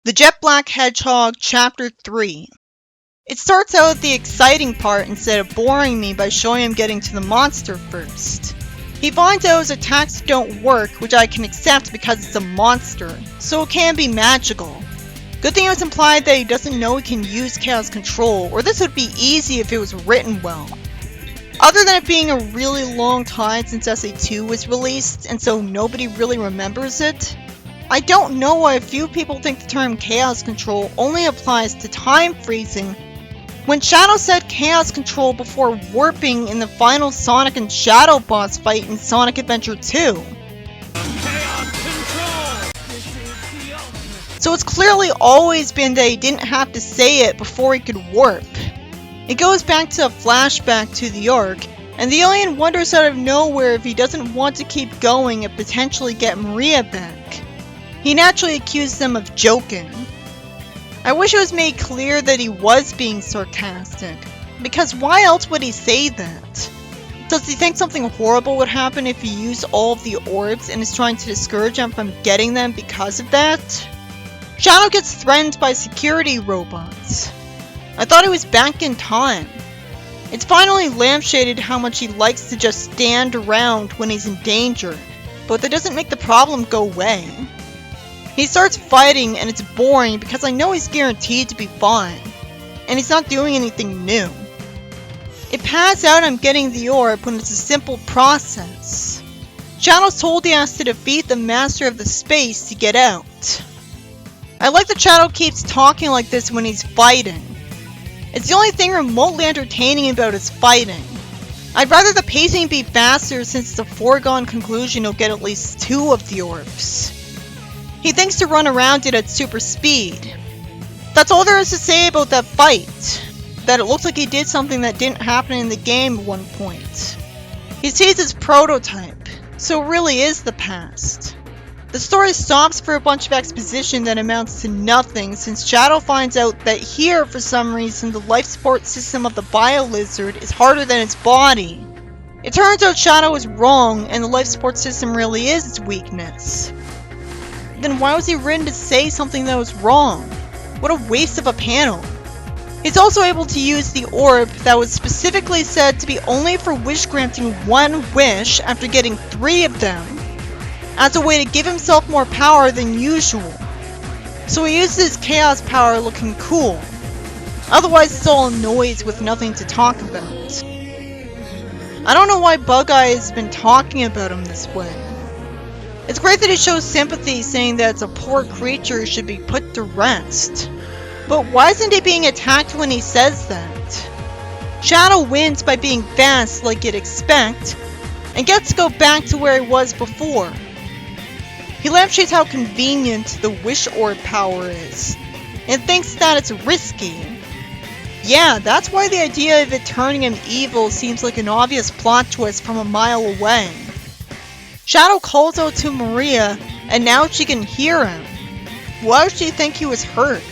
The Jet Black Hedgehog, Chapter 3. It starts out the exciting part instead of boring me by showing him getting to the monster first. He finds out his attacks don't work, which I can accept because it's a monster, so it can be magical. Good thing it was implied that he doesn't know he can use Chaos Control, or this would be easy if it was written well. Other than it being a really long time since SA2 was released, and so nobody really remembers it, I don't know why a few people think the term Chaos Control only applies to time freezing, when Shadow said Chaos Control before warping in the final Sonic and Shadow boss fight in Sonic Adventure 2. So it's clearly always been that he didn't have to say it before he could warp. It goes back to a flashback to the arc, and the alien wonders out of nowhere if he doesn't want to keep going and potentially get Maria back. He naturally accused them of joking. I wish it was made clear that he was being sarcastic, because why else would he say that? Does he think something horrible would happen if he used all of the orbs and is trying to discourage him from getting them because of that? Shadow gets threatened by security robots. I thought he was back in time. It's finally lampshaded how much he likes to just stand around when he's in danger, but that doesn't make the problem go away. He starts fighting and it's boring because I know he's guaranteed to be fine, and he's not doing anything new. It pans out I'm getting the orb when it's a simple process. Shadow's told he has to defeat the Master of the Space to get out. I like that Shadow keeps talking like this when he's fighting. It's the only thing remotely entertaining about his fighting. I'd rather the pacing be faster since it's a foregone conclusion he'll get at least 2 of the orbs. He thinks to run around it at super speed. That's all there is to say about that fight. That it looks like he did something that didn't happen in the game at one point. He sees his prototype, so it really is the past. The story stops for a bunch of exposition that amounts to nothing since Shadow finds out that here, for some reason, the life support system of the Bio-Lizard is harder than its body. It turns out Shadow is wrong and the life support system really is its weakness. Then why was he written to say something that was wrong? What a waste of a panel. He's also able to use the orb that was specifically said to be only for wish granting 1 wish after getting 3 of them, as a way to give himself more power than usual. So he uses his chaos power looking cool. Otherwise it's all noise with nothing to talk about. I don't know why Bug-Eye has been talking about him this way. It's great that he shows sympathy saying that it's a poor creature who should be put to rest. But why isn't he being attacked when he says that? Shadow wins by being fast like you'd expect, and gets to go back to where he was before. He lampshades how convenient the wish orb power is, and thinks that it's risky. Yeah, that's why the idea of it turning him evil seems like an obvious plot twist from a mile away. Shadow calls out to Maria, and now she can hear him. Why would she think he was hurt?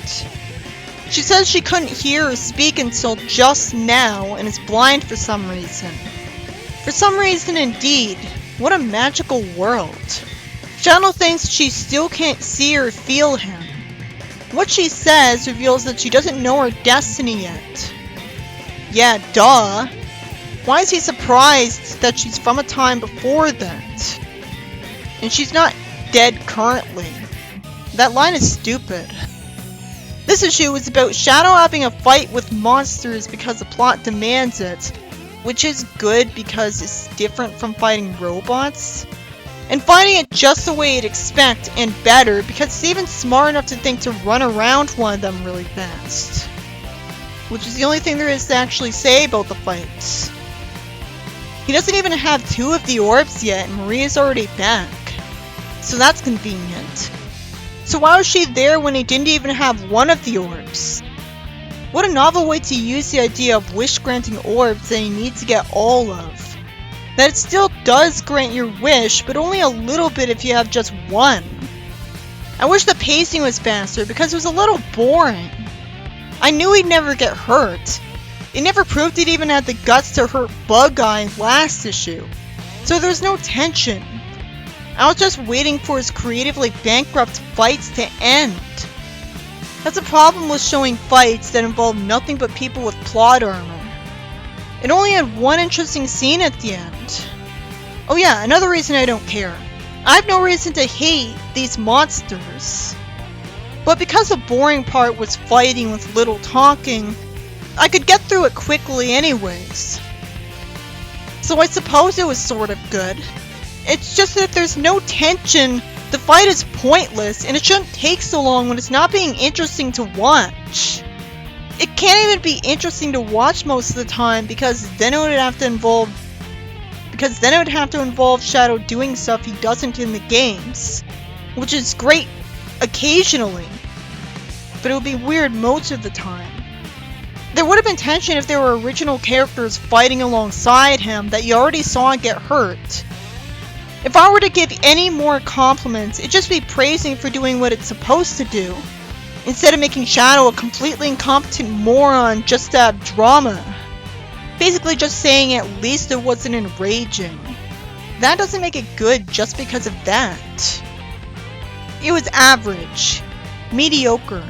She says she couldn't hear or speak until just now and is blind for some reason. For some reason indeed. What a magical world. Shadow thinks she still can't see or feel him. What she says reveals that she doesn't know her destiny yet. Yeah, duh. Why is he surprised that she's from a time before that? And she's not dead currently. That line is stupid. This issue is about Shadow having a fight with monsters because the plot demands it, which is good because it's different from fighting robots, and fighting it just the way you'd expect and better because it's even smart enough to think to run around one of them really fast. Which is the only thing there is to actually say about the fights. He doesn't even have 2 of the orbs yet and Maria's already back. So that's convenient. So why was she there when he didn't even have 1 of the orbs? What a novel way to use the idea of wish-granting orbs that you need to get all of. That it still does grant your wish, but only a little bit if you have just 1. I wish the pacing was faster because it was a little boring. I knew he'd never get hurt. It never proved he'd even had the guts to hurt Bug-Eye last issue. So there's no tension. I was just waiting for his creatively bankrupt fights to end. has a problem with showing fights that involve nothing but people with plot armor. It only had one interesting scene at the end. Oh yeah, another reason I don't care. I have no reason to hate these monsters. But because the boring part was fighting with little talking, I could get through it quickly anyways. So I suppose it was sort of good. It's just that if there's no tension, the fight is pointless and it shouldn't take so long when it's not being interesting to watch. It can't even be interesting to watch most of the time because then it would have to involve Shadow doing stuff he doesn't in the games, which is great occasionally, but it would be weird most of the time. There would have been tension if there were original characters fighting alongside him that you already saw get hurt. If I were to give any more compliments, it'd just be praising for doing what it's supposed to do, instead of making Shadow a completely incompetent moron just to have drama. Basically just saying at least it wasn't enraging. That doesn't make it good just because of that. It was average, mediocre,